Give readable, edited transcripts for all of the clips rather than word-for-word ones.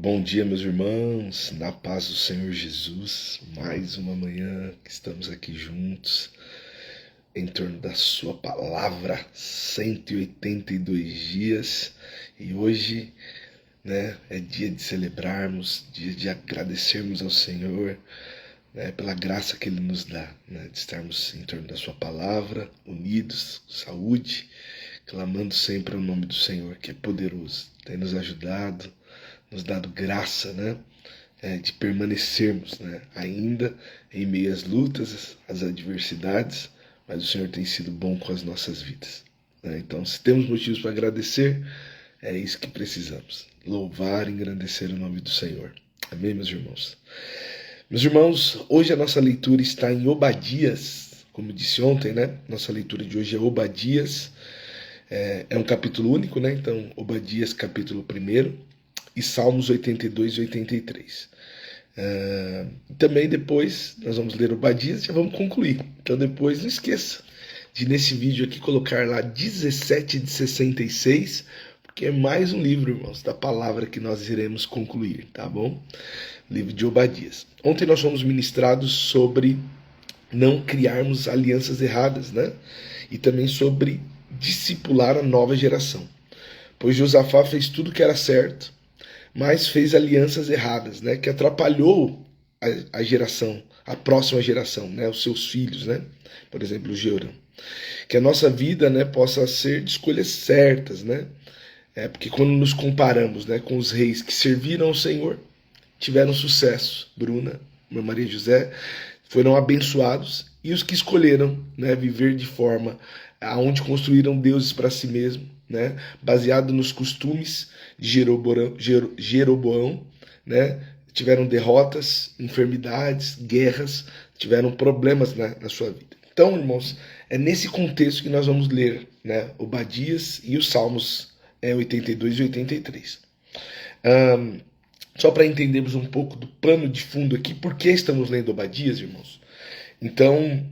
Bom dia, meus irmãos, na paz do Senhor Jesus. Mais uma manhã que estamos aqui juntos em torno da Sua palavra, 182 dias. E hoje, é dia de celebrarmos, dia de agradecermos ao Senhor, pela graça que Ele nos dá, de estarmos em torno da Sua palavra, unidos, saúde, clamando sempre o nome do Senhor, que é poderoso, tem nos ajudado, nos dado graça, de permanecermos, ainda em meio às lutas, às adversidades, mas o Senhor tem sido bom com as nossas vidas. Então, se temos motivos para agradecer, é isso que precisamos, louvar e engrandecer o nome do Senhor. Amém, meus irmãos? Meus irmãos, hoje a nossa leitura está em Obadias, como disse ontem, nossa leitura de hoje é Obadias, é um capítulo único, então Obadias capítulo 1, e Salmos 82 e 83. Também depois nós vamos ler Obadias e já vamos concluir. Então depois não esqueça de nesse vídeo aqui colocar lá 17 de 66, porque é mais um livro, irmãos, da palavra que nós iremos concluir, tá bom? Livro de Obadias. Ontem nós fomos ministrados sobre não criarmos alianças erradas, e também sobre discipular a nova geração. Pois Josafá fez tudo que era certo, mas fez alianças erradas, que atrapalhou a geração, a próxima geração, os seus filhos, por exemplo, o Jeorão. Que a nossa vida, possa ser de escolhas certas, porque quando nos comparamos, com os reis que serviram ao Senhor, tiveram sucesso. Bruna, Maria José, foram abençoados, e os que escolheram, viver de forma aonde construíram deuses para si mesmo, baseado nos costumes de Jeroboão, tiveram derrotas, enfermidades, guerras, tiveram problemas na sua vida. Então, irmãos, é nesse contexto que nós vamos ler, Obadias e os Salmos 82 e 83. Só para entendermos um pouco do plano de fundo aqui, por que estamos lendo Obadias, irmãos? Então,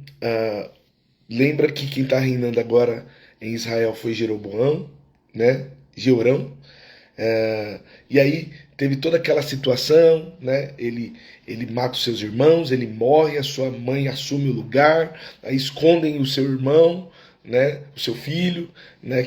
lembra que quem está reinando agora em Israel foi Jeroboão, Jeorão, e aí teve toda aquela situação, ele mata os seus irmãos, ele morre, a sua mãe assume o lugar, aí escondem o seu irmão, o seu filho,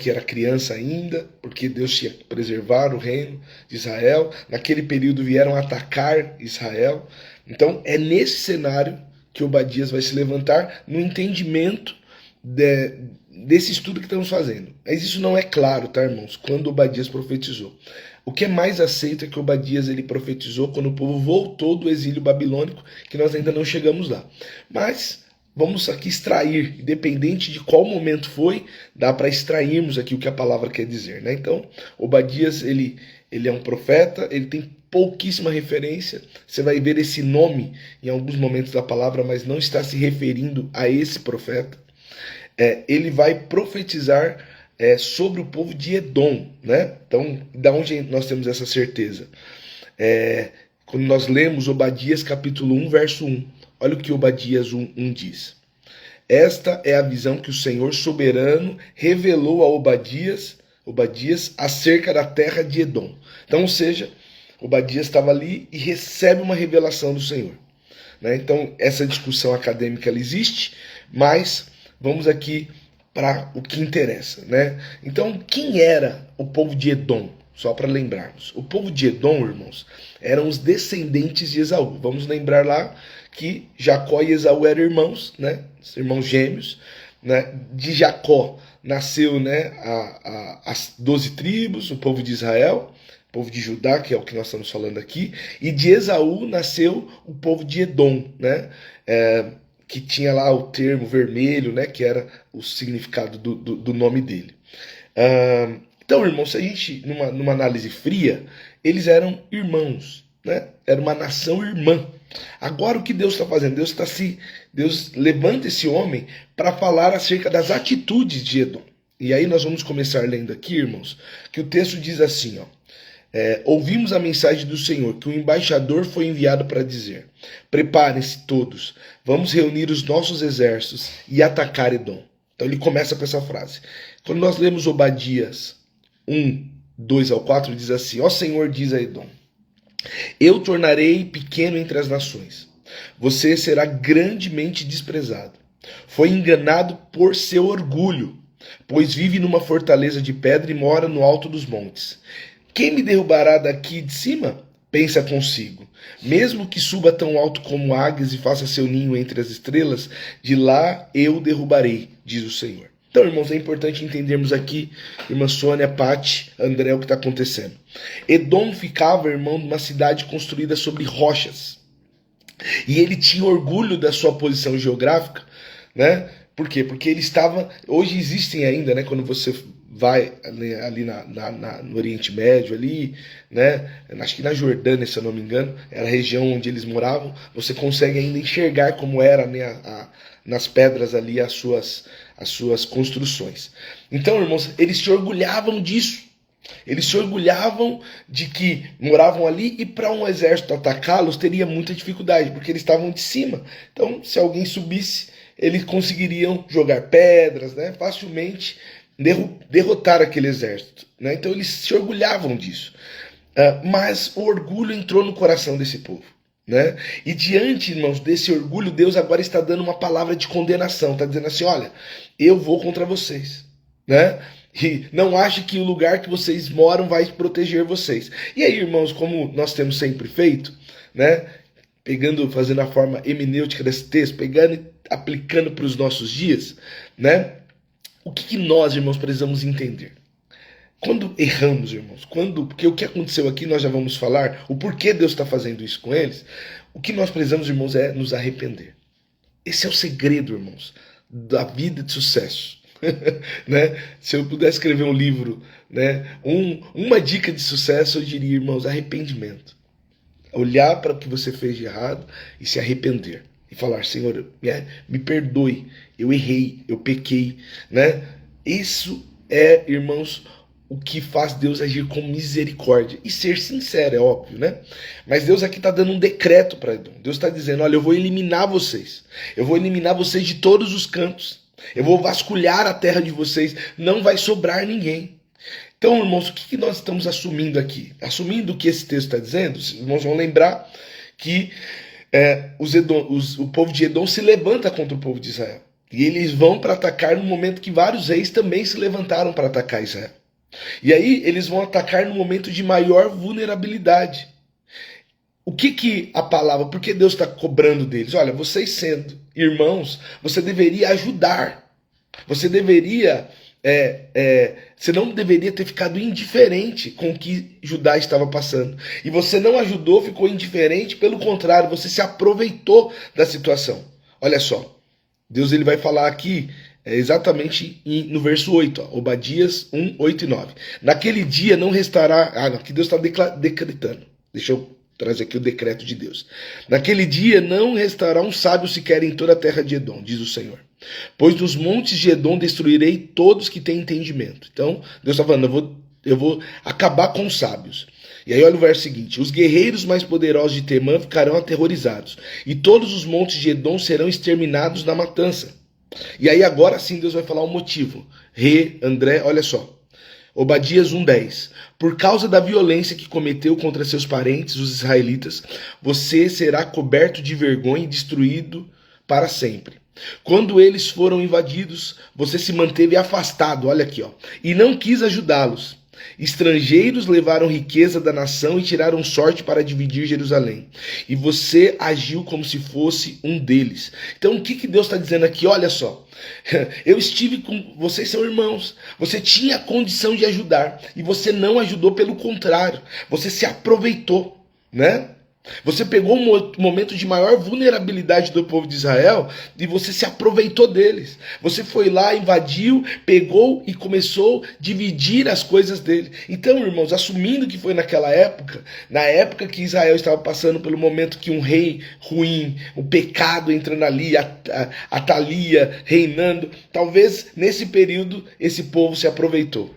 que era criança ainda, porque Deus tinha que preservar o reino de Israel. Naquele período vieram atacar Israel. Então é nesse cenário que Obadias vai se levantar no entendimento desse estudo que estamos fazendo. Mas isso não é claro, tá, irmãos? Quando Obadias profetizou. O que é mais aceito é que Obadias ele profetizou quando o povo voltou do exílio babilônico, que nós ainda não chegamos lá. Mas vamos aqui extrair, independente de qual momento foi, dá para extrairmos aqui o que a palavra quer dizer, Então, Obadias ele é um profeta, ele tem pouquíssima referência. Você vai ver esse nome em alguns momentos da palavra, mas não está se referindo a esse profeta. Ele vai profetizar sobre o povo de Edom, Então, da onde nós temos essa certeza? Quando nós lemos Obadias capítulo 1, verso 1, olha o que Obadias 1 diz. Esta é a visão que o Senhor soberano revelou a Obadias acerca da terra de Edom. Então, ou seja, Obadias estava ali e recebe uma revelação do Senhor. Então, essa discussão acadêmica ela existe, mas vamos aqui para o que interessa. Então, quem era o povo de Edom? Só para lembrarmos. O povo de Edom, irmãos, eram os descendentes de Esaú. Vamos lembrar lá que Jacó e Esaú eram irmãos, irmãos gêmeos. De Jacó nasceu as 12 tribos, o povo de Israel, o povo de Judá, que é o que nós estamos falando aqui, e de Esaú nasceu o povo de Edom, que tinha lá o termo vermelho, que era o significado do nome dele. Então, irmãos, se a gente, numa análise fria, eles eram irmãos, Era uma nação irmã. Agora o que Deus está fazendo? Deus levanta esse homem para falar acerca das atitudes de Edom. E aí nós vamos começar lendo aqui, irmãos, que o texto diz assim, ouvimos a mensagem do Senhor, que o embaixador foi enviado para dizer, preparem-se todos, vamos reunir os nossos exércitos e atacar Edom. Então ele começa com essa frase. Quando nós lemos Obadias 1, 2 ao 4, diz assim, ó Senhor, diz a Edom, Eu tornarei pequeno entre as nações. Você será grandemente desprezado. Foi enganado por seu orgulho, pois vive numa fortaleza de pedra e mora no alto dos montes. Quem me derrubará daqui de cima? Pensa consigo. Mesmo que suba tão alto como águias e faça seu ninho entre as estrelas, de lá eu derrubarei, diz o Senhor. Então, irmãos, é importante entendermos aqui, irmã Sônia, Pati, André, o que está acontecendo. Edom ficava, irmão, numa cidade construída sobre rochas. E ele tinha orgulho da sua posição geográfica, né? Por quê? Porque ele estava... Hoje existem ainda, né? Quando você vai ali no Oriente Médio, ali, né? Acho que na Jordânia, se eu não me engano, era a região onde eles moravam. Você consegue ainda enxergar como era, né, nas pedras ali as suas construções. Então, irmãos, eles se orgulhavam disso. Eles se orgulhavam de que moravam ali e para um exército atacá-los teria muita dificuldade, porque eles estavam de cima. Então, se alguém subisse, eles conseguiriam jogar pedras, né, facilmente derrotar aquele exército, né? Então, eles se orgulhavam disso. Mas o orgulho entrou no coração desse povo, né? E diante, irmãos, desse orgulho, Deus agora está dando uma palavra de condenação. Está dizendo assim, olha, eu vou contra vocês, né? E não ache que o lugar que vocês moram vai proteger vocês. E aí, irmãos, como nós temos sempre feito, né? Fazendo a forma hermenêutica desse texto, pegando e aplicando para os nossos dias, né? O que nós, irmãos, precisamos entender? Quando erramos, irmãos, porque o que aconteceu aqui nós já vamos falar, o porquê Deus está fazendo isso com eles, o que nós precisamos, irmãos, é nos arrepender. Esse é o segredo, irmãos, da vida de sucesso. Né? Se eu pudesse escrever um livro, né? Uma dica de sucesso, eu diria, irmãos, arrependimento. Olhar para o que você fez de errado e se arrepender. E falar, Senhor, me perdoe, eu errei, eu pequei, né? Isso é, irmãos, o que faz Deus agir com misericórdia. E ser sincero, é óbvio, né? Mas Deus aqui está dando um decreto para Edom. Deus está dizendo, olha, eu vou eliminar vocês. Eu vou eliminar vocês de todos os cantos. Eu vou vasculhar a terra de vocês. Não vai sobrar ninguém. Então, irmãos, o que nós estamos assumindo aqui? Assumindo o que esse texto está dizendo, os irmãos vão lembrar que o povo de Edom se levanta contra o povo de Israel. E eles vão para atacar no momento que vários reis também se levantaram para atacar Israel. E aí eles vão atacar no momento de maior vulnerabilidade. O que a palavra, por que Deus está cobrando deles? Olha, vocês sendo irmãos, você deveria ajudar. Você deveria, você não deveria ter ficado indiferente com o que Judá estava passando. E você não ajudou, ficou indiferente, pelo contrário, você se aproveitou da situação. Olha só, Deus ele vai falar aqui exatamente no verso 8, ó, Obadias 1, 8 e 9. Naquele dia não restará... aqui Deus está decretando. Deixa eu trazer aqui o decreto de Deus. Naquele dia não restará um sábio sequer em toda a terra de Edom, diz o Senhor. Pois dos montes de Edom destruirei todos que têm entendimento. Então, Deus está falando, eu vou acabar com os sábios. E aí olha o verso seguinte. Os guerreiros mais poderosos de Temã ficarão aterrorizados, e todos os montes de Edom serão exterminados na matança. E aí agora sim Deus vai falar o motivo. André, olha só. Obadias 1:10. Por causa da violência que cometeu contra seus parentes, os israelitas, você será coberto de vergonha e destruído para sempre. Quando eles foram invadidos, você se manteve afastado, olha aqui, ó, e não quis ajudá-los. Estrangeiros levaram riqueza da nação e tiraram sorte para dividir Jerusalém. E você agiu como se fosse um deles. Então o que Deus está dizendo aqui? Olha só, eu estive com vocês, são irmãos. Você tinha a condição de ajudar e você não ajudou, pelo contrário. Você se aproveitou, né? Você pegou um momento de maior vulnerabilidade do povo de Israel e você se aproveitou deles. Você foi lá, invadiu, pegou e começou a dividir as coisas dele. Então, irmãos, assumindo que foi naquela época, na época que Israel estava passando pelo momento que um rei ruim, o pecado entrando ali, a Thalia reinando, talvez nesse período esse povo se aproveitou.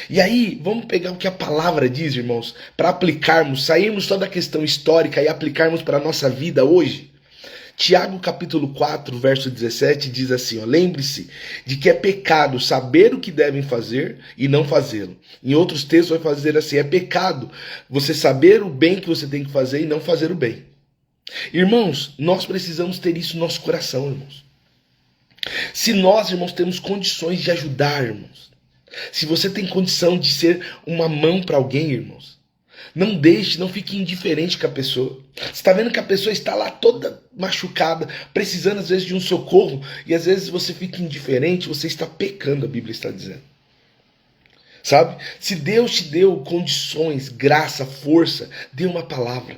E aí, vamos pegar o que a palavra diz, irmãos, para aplicarmos, sairmos só da questão histórica e aplicarmos para a nossa vida hoje. Tiago capítulo 4, verso 17 diz assim, ó, lembre-se de que é pecado saber o que devem fazer e não fazê-lo. Em outros textos vai fazer assim, é pecado você saber o bem que você tem que fazer e não fazer o bem. Irmãos, nós precisamos ter isso no nosso coração, irmãos. Se nós, irmãos, temos condições de ajudar, irmãos, se você tem condição de ser uma mão para alguém, irmãos, não deixe, não fique indiferente com a pessoa. Você está vendo que a pessoa está lá toda machucada, precisando às vezes de um socorro, e às vezes você fica indiferente, você está pecando, a Bíblia está dizendo. Sabe? Se Deus te deu condições, graça, força, dê uma palavra,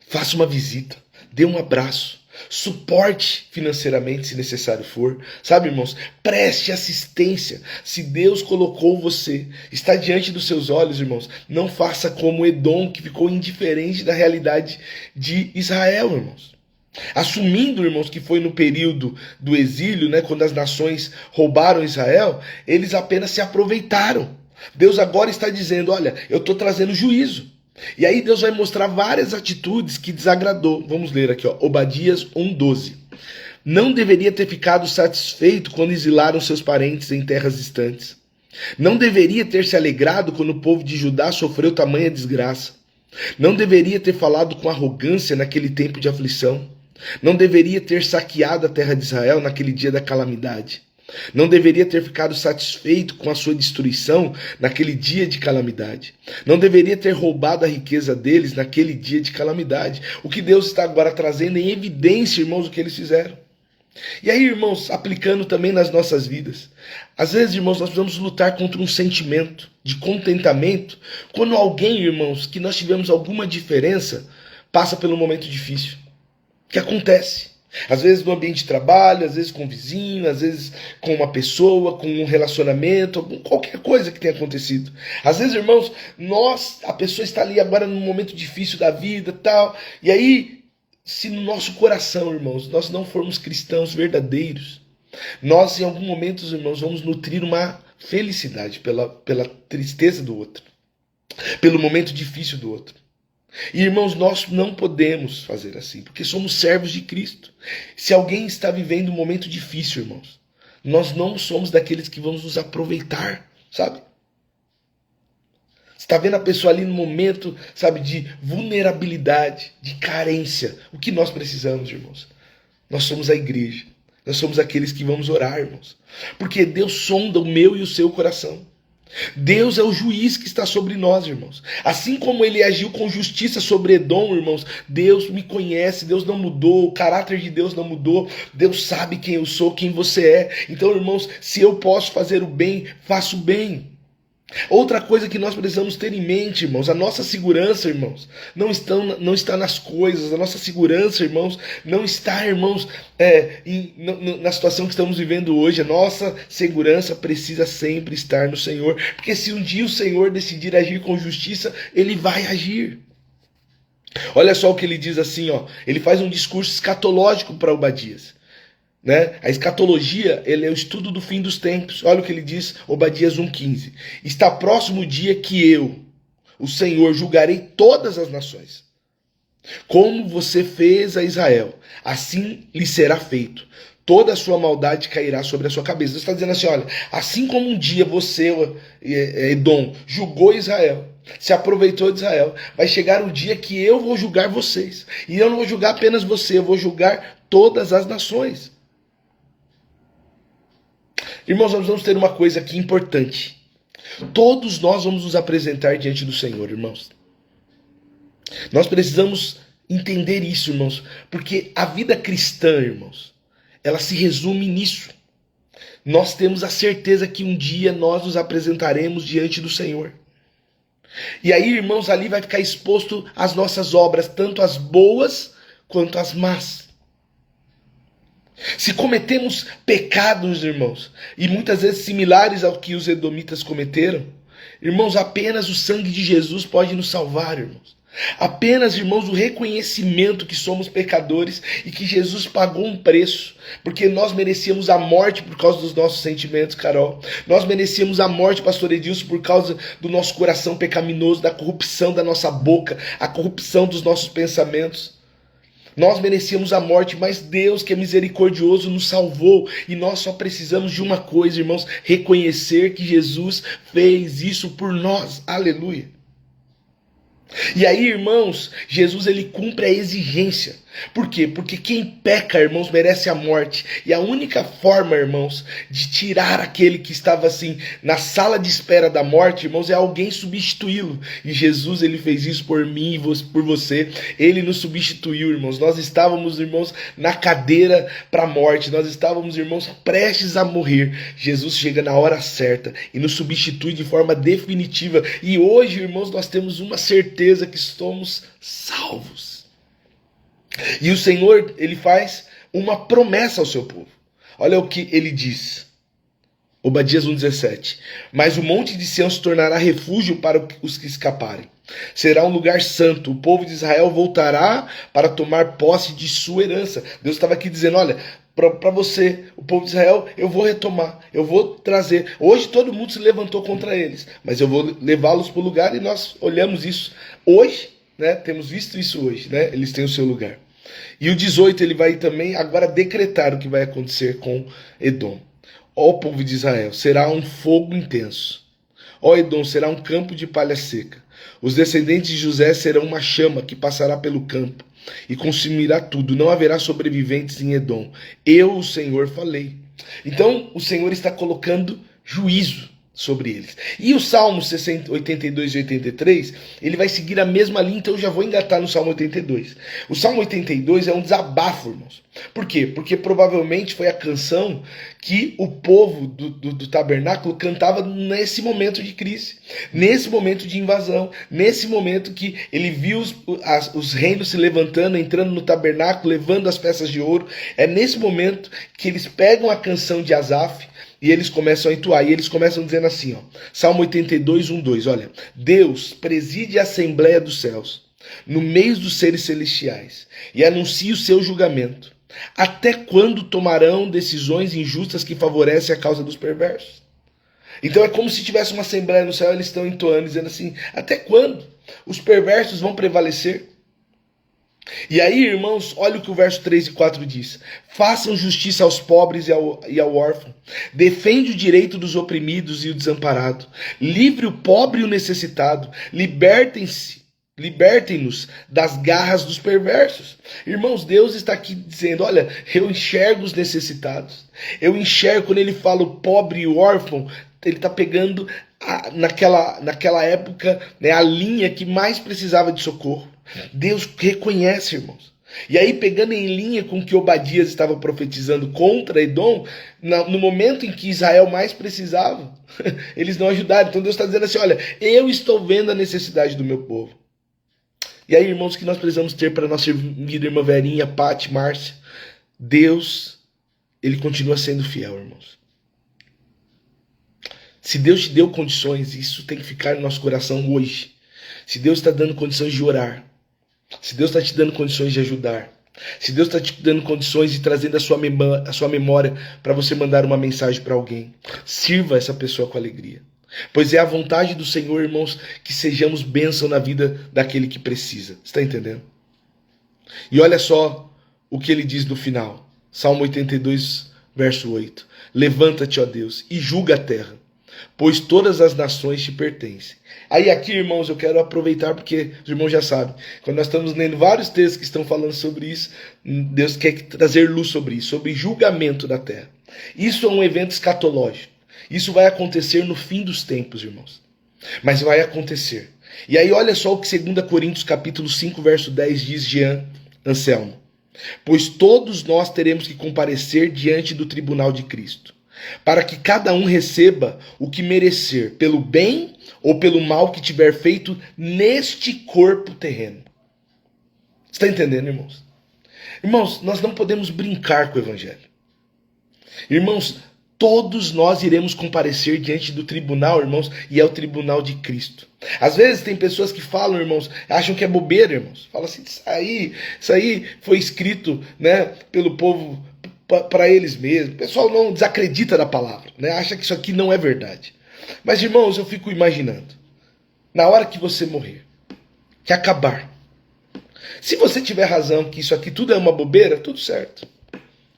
faça uma visita, dê um abraço, suporte financeiramente se necessário for. Sabe, irmãos? Preste assistência. Se Deus colocou você, está diante dos seus olhos, irmãos, não faça como Edom, que ficou indiferente da realidade de Israel, irmãos. Assumindo, irmãos, que foi no período do exílio, né, quando as nações roubaram Israel, eles apenas se aproveitaram. Deus agora está dizendo, olha, eu estou trazendo juízo. E aí Deus vai mostrar várias atitudes que desagradou. Vamos ler aqui, ó, Obadias 1:12. Não deveria ter ficado satisfeito quando exilaram seus parentes em terras distantes. Não deveria ter se alegrado quando o povo de Judá sofreu tamanha desgraça. Não deveria ter falado com arrogância naquele tempo de aflição. Não deveria ter saqueado a terra de Israel naquele dia da calamidade. Não deveria ter ficado satisfeito com a sua destruição naquele dia de calamidade. Não deveria ter roubado a riqueza deles naquele dia de calamidade. O que Deus está agora trazendo em evidência, irmãos, o que eles fizeram. E aí, irmãos, aplicando também nas nossas vidas. Às vezes, irmãos, nós precisamos lutar contra um sentimento de contentamento quando alguém, irmãos, que nós tivemos alguma diferença, passa pelo momento difícil. Que acontece. Às vezes no ambiente de trabalho, às vezes com um vizinho, às vezes com uma pessoa, com um relacionamento, com qualquer coisa que tenha acontecido. Às vezes, irmãos, a pessoa está ali agora num momento difícil da vida e tal, e aí, se no nosso coração, irmãos, nós não formos cristãos verdadeiros, nós em algum momento, irmãos, vamos nutrir uma felicidade pela tristeza do outro, pelo momento difícil do outro. E, irmãos, nós não podemos fazer assim, porque somos servos de Cristo. Se alguém está vivendo um momento difícil, irmãos, nós não somos daqueles que vamos nos aproveitar, sabe? Você está vendo a pessoa ali no momento, sabe, de vulnerabilidade, de carência. O que nós precisamos, irmãos? Nós somos a igreja. Nós somos aqueles que vamos orar, irmãos. Porque Deus sonda o meu e o seu coração. Deus é o juiz que está sobre nós, irmãos. Assim como ele agiu com justiça sobre Edom, irmãos, Deus me conhece, Deus não mudou, o caráter de Deus não mudou, Deus sabe quem eu sou, quem você é. Então, irmãos, se eu posso fazer o bem, faço o bem. Outra coisa que nós precisamos ter em mente, irmãos, a nossa segurança, irmãos, não está nas coisas, a nossa segurança, irmãos, não está, irmãos, na situação que estamos vivendo hoje. A nossa segurança precisa sempre estar no Senhor, porque se um dia o Senhor decidir agir com justiça, Ele vai agir. Olha só o que ele diz assim, ó, ele faz um discurso escatológico para Obadias. Né? A escatologia, ele é o estudo do fim dos tempos. Olha o que ele diz, Obadias 1,15. Está próximo o dia que eu, o Senhor, julgarei todas as nações. Como você fez a Israel, assim lhe será feito. Toda a sua maldade cairá sobre a sua cabeça. Deus está dizendo assim, olha, assim como um dia você, Edom, julgou Israel, se aproveitou de Israel, vai chegar o dia que eu vou julgar vocês. E eu não vou julgar apenas você, eu vou julgar todas as nações. Irmãos, nós vamos ter uma coisa aqui importante. Todos nós vamos nos apresentar diante do Senhor, irmãos. Nós precisamos entender isso, irmãos, porque a vida cristã, irmãos, ela se resume nisso. Nós temos a certeza que um dia nós nos apresentaremos diante do Senhor. E aí, irmãos, ali vai ficar exposto as nossas obras, tanto as boas quanto as más. Se cometemos pecados, irmãos, e muitas vezes similares ao que os edomitas cometeram, irmãos, apenas o sangue de Jesus pode nos salvar, irmãos. Apenas, irmãos, o reconhecimento que somos pecadores e que Jesus pagou um preço, porque nós merecíamos a morte por causa dos nossos sentimentos, Carol. Nós merecíamos a morte, pastor Edilson, por causa do nosso coração pecaminoso, da corrupção da nossa boca, a corrupção dos nossos pensamentos. Nós merecíamos a morte, mas Deus, que é misericordioso, nos salvou. E nós só precisamos de uma coisa, irmãos: reconhecer que Jesus fez isso por nós. Aleluia. E aí, irmãos, Jesus ele cumpre a exigência. Por quê? Porque quem peca, irmãos, merece a morte. E a única forma, irmãos, de tirar aquele que estava assim na sala de espera da morte, irmãos, é alguém substituí-lo. E Jesus ele fez isso por mim e por você. Ele nos substituiu, irmãos. Nós estávamos, irmãos, na cadeira para a morte. Nós estávamos, irmãos, prestes a morrer. Jesus chega na hora certa e nos substitui de forma definitiva. E hoje, irmãos, nós temos uma certeza que somos salvos. E o Senhor, ele faz uma promessa ao seu povo. Olha o que ele diz. Obadias 1,17. Mas o monte de Sião se tornará refúgio para os que escaparem. Será um lugar santo. O povo de Israel voltará para tomar posse de sua herança. Deus estava aqui dizendo, olha, para você, o povo de Israel, eu vou retomar, eu vou trazer. Hoje todo mundo se levantou contra eles, mas eu vou levá-los para o lugar e nós olhamos isso hoje, né? Temos visto isso hoje, né? Eles têm o seu lugar. E o 18 ele vai também agora decretar o que vai acontecer com Edom. Ó povo de Israel, será um fogo intenso. Ó Edom, será um campo de palha seca. Os descendentes de José serão uma chama que passará pelo campo e consumirá tudo. Não haverá sobreviventes em Edom. Eu, o Senhor, falei. Então o Senhor está colocando juízo sobre eles. E o Salmo 82 e 83, ele vai seguir a mesma linha, então eu já vou engatar no Salmo 82. O Salmo 82 é um desabafo, irmãos. Por quê? Porque provavelmente foi a canção que o povo do tabernáculo cantava nesse momento de crise, nesse momento de invasão, nesse momento que ele viu os reinos se levantando, entrando no tabernáculo, levando as peças de ouro. É nesse momento que eles pegam a canção de Asaf, e eles começam a entoar, e eles começam dizendo assim, ó, Salmo 82, 1, 2, olha. Deus preside a assembleia dos céus, no meio dos seres celestiais, e anuncia o seu julgamento. Até quando tomarão decisões injustas que favorecem a causa dos perversos? Então é como se tivesse uma assembleia no céu, eles estão entoando, dizendo assim, até quando os perversos vão prevalecer? E aí, irmãos, olha o que o verso 3 e 4 diz. Façam justiça aos pobres e ao órfão. Defende o direito dos oprimidos e o desamparado. Livre o pobre e o necessitado. Libertem-nos das garras dos perversos. Irmãos, Deus está aqui dizendo, olha, eu enxergo os necessitados. Eu enxergo quando ele fala o pobre e o órfão, ele está pegando naquela época, né, a linha que mais precisava de socorro. Deus reconhece, irmãos. E aí, pegando em linha com o que Obadias estava profetizando contra Edom, no momento em que Israel mais precisava, eles não ajudaram. Então Deus está dizendo assim, olha, eu estou vendo a necessidade do meu povo. E aí, irmãos, o que nós precisamos ter para nossa vida, irmã Verinha, Pati, Márcia? Deus, ele continua sendo fiel, irmãos. Se Deus te deu condições, isso tem que ficar no nosso coração hoje. Se Deus está dando condições de orar, se Deus está te dando condições de ajudar, se Deus está te dando condições e trazendo a sua memória para você mandar uma mensagem para alguém, sirva essa pessoa com alegria. Pois é a vontade do Senhor, irmãos, que sejamos bênção na vida daquele que precisa. Está entendendo? E olha só o que ele diz no final. Salmo 82, verso 8. Levanta-te, ó Deus, e julga a terra, pois todas as nações te pertencem. Aí aqui, irmãos, eu quero aproveitar, porque os irmãos já sabem, quando nós estamos lendo vários textos que estão falando sobre isso, Deus quer trazer luz sobre isso, sobre julgamento da terra. Isso é um evento escatológico. Isso vai acontecer no fim dos tempos, irmãos. Mas vai acontecer. E aí olha só o que 2 Coríntios capítulo 5, verso 10 diz Jean Anselmo. Pois todos nós teremos que comparecer diante do tribunal de Cristo, para que cada um receba o que merecer, pelo bem ou pelo mal que tiver feito neste corpo terreno. Está entendendo, irmãos? Irmãos, nós não podemos brincar com o evangelho. Irmãos, todos nós iremos comparecer diante do tribunal, irmãos, e é o tribunal de Cristo. Às vezes tem pessoas que falam, irmãos, acham que é bobeira, irmãos. Falam assim, isso aí foi escrito, né, pelo povo para eles mesmos. O pessoal não desacredita da palavra, né? Acha que isso aqui não é verdade. Mas, irmãos, eu fico imaginando, na hora que você morrer, que acabar, Se você tiver razão que isso aqui tudo é uma bobeira, tudo certo.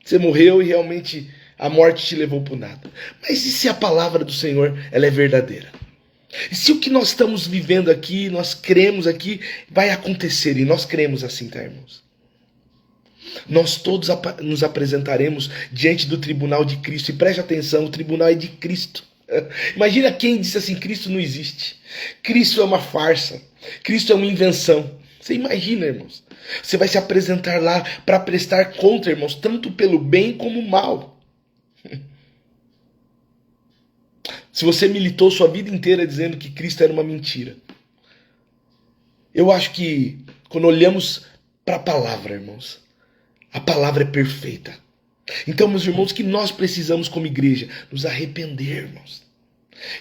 Você morreu e realmente a morte te levou para o nada. Mas e se a palavra do Senhor ela é verdadeira? E se o que nós estamos vivendo aqui, nós cremos aqui, vai acontecer, e nós cremos assim, tá, irmãos? Nós todos nos apresentaremos diante do tribunal de Cristo, e preste atenção, o tribunal é de Cristo. Imagina quem disse assim, Cristo não existe, Cristo é uma farsa, Cristo é uma invenção. Você imagina, irmãos? Você vai se apresentar lá para prestar conta, irmãos, tanto pelo bem como o mal. Se você militou sua vida inteira dizendo que Cristo era uma mentira, eu acho que quando olhamos para a palavra, irmãos, a palavra é perfeita. Então, meus irmãos, que nós precisamos como igreja nos arrepender, irmãos.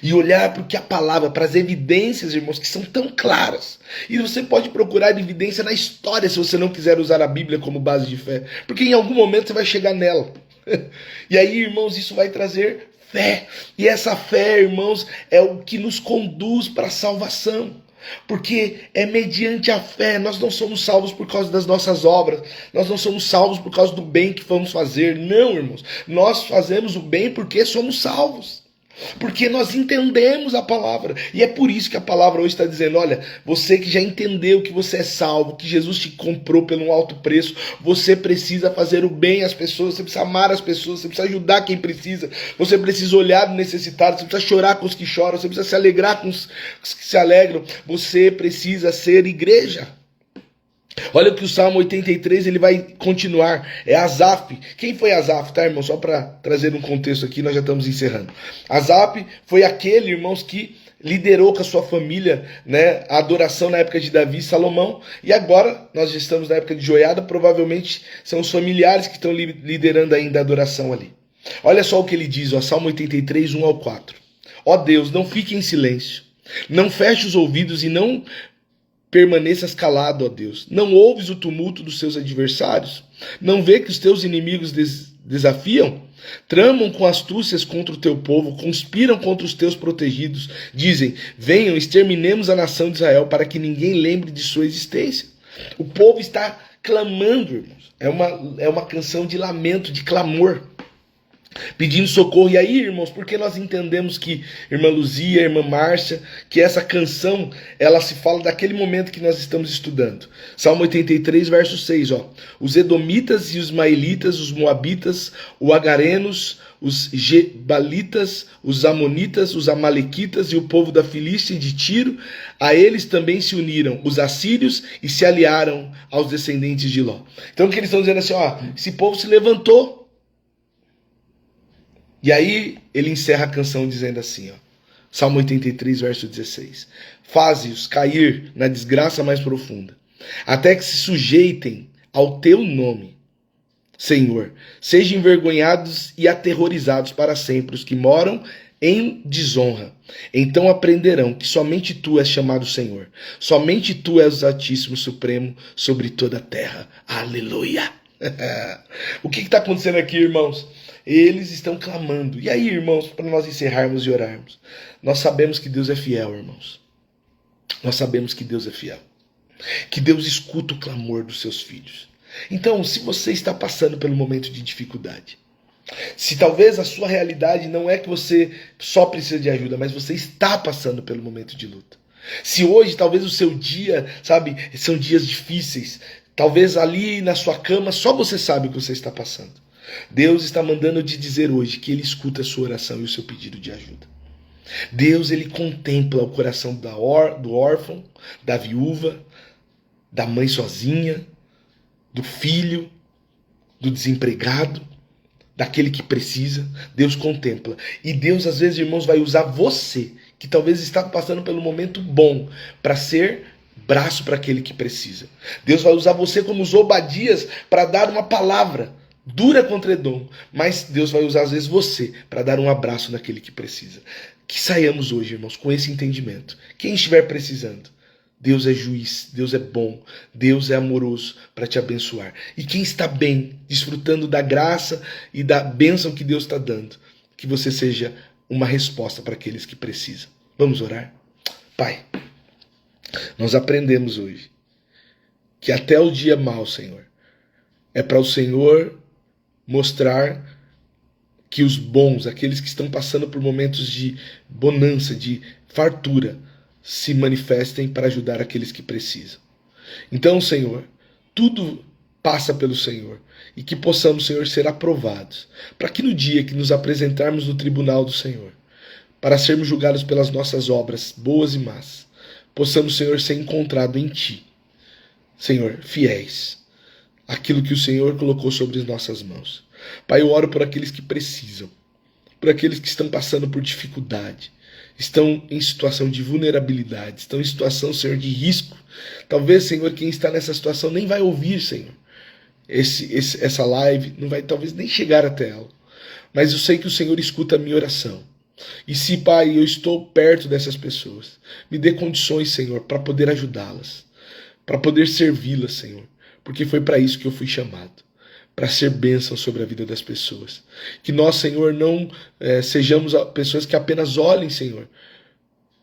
E olhar para o que a palavra, para as evidências, irmãos, que são tão claras. E você pode procurar evidência na história se você não quiser usar a Bíblia como base de fé. Porque em algum momento você vai chegar nela. E aí, irmãos, isso vai trazer fé. E essa fé, irmãos, é o que nos conduz para a salvação. Porque é mediante a fé, nós não somos salvos por causa das nossas obras, nós não somos salvos por causa do bem que vamos fazer. Não, irmãos, nós fazemos o bem porque somos salvos. Porque nós entendemos a palavra. E é por isso que a palavra hoje está dizendo, olha, você que já entendeu que você é salvo, que Jesus te comprou pelo um alto preço, você precisa fazer o bem às pessoas, você precisa amar as pessoas, você precisa ajudar quem precisa, você precisa olhar no necessitado, você precisa chorar com os que choram, você precisa se alegrar com os que se alegram, você precisa ser igreja. Olha o que o Salmo 83 ele vai continuar. É Asaf. Quem foi Asaf, tá, irmão? Só para trazer um contexto aqui, nós já estamos encerrando. Asaf foi aquele, irmãos, que liderou com a sua família, né, a adoração na época de Davi e Salomão. E agora, nós já estamos na época de Joiada, provavelmente são os familiares que estão liderando ainda a adoração ali. Olha só o que ele diz, ó, Salmo 83, 1 ao 4. Ó Deus, não fique em silêncio. Não feche os ouvidos e não permaneças calado, ó Deus. Não ouves o tumulto dos seus adversários? Não vê que os teus inimigos desafiam? Tramam com astúcias contra o teu povo, conspiram contra os teus protegidos. Dizem, venham, exterminemos a nação de Israel, para que ninguém lembre de sua existência. O povo está clamando, irmãos. É uma canção de lamento, de clamor, pedindo socorro. E aí, irmãos, porque nós entendemos que irmã Luzia, irmã Márcia, que essa canção, ela se fala daquele momento que nós estamos estudando. Salmo 83, verso 6, ó. Os edomitas e os ismaelitas, os moabitas, os agarenos, os gebalitas, os amonitas, os amalequitas e o povo da Filístia e de Tiro, a eles também se uniram os assírios e se aliaram aos descendentes de Ló. Então o que eles estão dizendo assim, ó, esse povo se levantou. E aí ele encerra a canção dizendo assim, ó, Salmo 83, verso 16. Faze-os cair na desgraça mais profunda, até que se sujeitem ao teu nome. Senhor, sejam envergonhados e aterrorizados para sempre os que moram em desonra. Então aprenderão que somente tu és chamado Senhor. Somente tu és o Altíssimo Supremo sobre toda a terra. Aleluia! O que está acontecendo aqui, irmãos? Eles estão clamando. E aí, irmãos, para nós encerrarmos e orarmos, nós sabemos que Deus é fiel, irmãos. Nós sabemos que Deus é fiel. Que Deus escuta o clamor dos seus filhos. Então, se você está passando pelo momento de dificuldade, se talvez a sua realidade não é que você só precisa de ajuda, mas você está passando pelo momento de luta. Se hoje talvez o seu dia, sabe, são dias difíceis, talvez ali na sua cama só você sabe o que você está passando. Deus está mandando te dizer hoje que Ele escuta a sua oração e o seu pedido de ajuda. Deus, Ele contempla o coração do órfão, da viúva, da mãe sozinha, do filho, do desempregado, daquele que precisa. Deus contempla. E Deus, às vezes, irmãos, vai usar você, que talvez está passando pelo momento bom, para ser braço para aquele que precisa. Deus vai usar você como os Obadias para dar uma palavra dura contra Edom, mas Deus vai usar às vezes você para dar um abraço naquele que precisa. Que saiamos hoje, irmãos, com esse entendimento. Quem estiver precisando, Deus é juiz, Deus é bom, Deus é amoroso para te abençoar. E quem está bem, desfrutando da graça e da bênção que Deus está dando, que você seja uma resposta para aqueles que precisam. Vamos orar? Pai, nós aprendemos hoje que até o dia mau, Senhor, é para o Senhor mostrar que os bons, aqueles que estão passando por momentos de bonança, de fartura, se manifestem para ajudar aqueles que precisam. Então, Senhor, tudo passa pelo Senhor e que possamos, Senhor, ser aprovados, para que no dia que nos apresentarmos no tribunal do Senhor, para sermos julgados pelas nossas obras, boas e más, possamos, Senhor, ser encontrado em Ti, Senhor, fiéis, aquilo que o Senhor colocou sobre as nossas mãos. Pai, eu oro por aqueles que precisam, por aqueles que estão passando por dificuldade, estão em situação de vulnerabilidade, estão em situação, Senhor, de risco. Talvez, Senhor, quem está nessa situação nem vai ouvir, Senhor, essa live, não vai talvez nem chegar até ela. Mas eu sei que o Senhor escuta a minha oração. E se, Pai, eu estou perto dessas pessoas, me dê condições, Senhor, para poder ajudá-las, para poder servi-las, Senhor, porque foi para isso que eu fui chamado, para ser bênção sobre a vida das pessoas. Que nós, Senhor, não sejamos pessoas que apenas olhem, Senhor,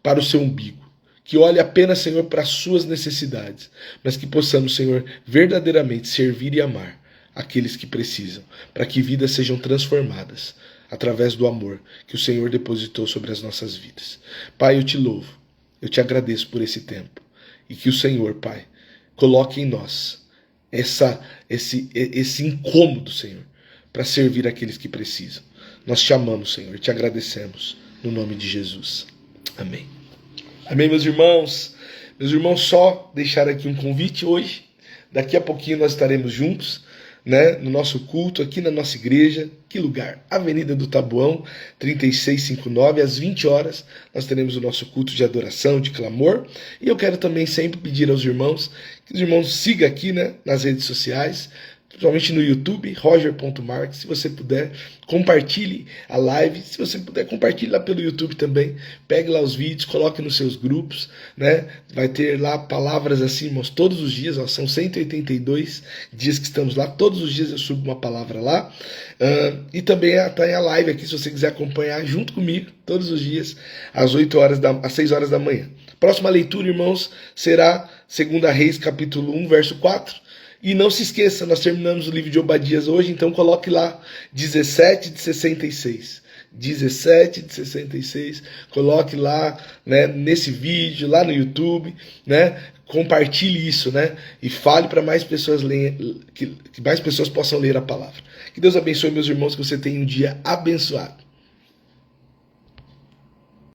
para o seu umbigo, que olhe apenas, Senhor, para as suas necessidades, mas que possamos, Senhor, verdadeiramente servir e amar aqueles que precisam, para que vidas sejam transformadas através do amor que o Senhor depositou sobre as nossas vidas. Pai, eu te louvo, eu te agradeço por esse tempo, e que o Senhor, Pai, coloque em nós esse incômodo, Senhor, para servir aqueles que precisam. Nós te amamos, Senhor, te agradecemos, no nome de Jesus. Amém. Amém, meus irmãos. Meus irmãos, só deixar aqui um convite hoje. Daqui a pouquinho nós estaremos juntos, né, no nosso culto, aqui na nossa igreja. Que lugar? Avenida do Taboão, 3659, às 20 horas, nós teremos o nosso culto de adoração, de clamor. E eu quero também sempre pedir aos irmãos, que os irmãos sigam aqui, né, nas redes sociais, principalmente no YouTube, roger.marques. Se você puder, compartilhe a live. Se você puder, compartilhe lá pelo YouTube também. Pegue lá os vídeos, coloque nos seus grupos, né? Vai ter lá palavras assim, irmãos, todos os dias. Ó, são 182 dias que estamos lá. Todos os dias eu subo uma palavra lá. E também está em a live aqui, se você quiser acompanhar junto comigo, todos os dias, às 6 horas da manhã. Próxima leitura, irmãos, será 2 Reis, capítulo 1, verso 4. E não se esqueça, nós terminamos o livro de Obadias hoje, então coloque lá 17 de 66. 17 de 66, coloque lá, né, nesse vídeo, lá no YouTube, né, compartilhe isso, né, e fale para mais pessoas que mais pessoas possam ler a palavra. Que Deus abençoe, meus irmãos, que você tenha um dia abençoado.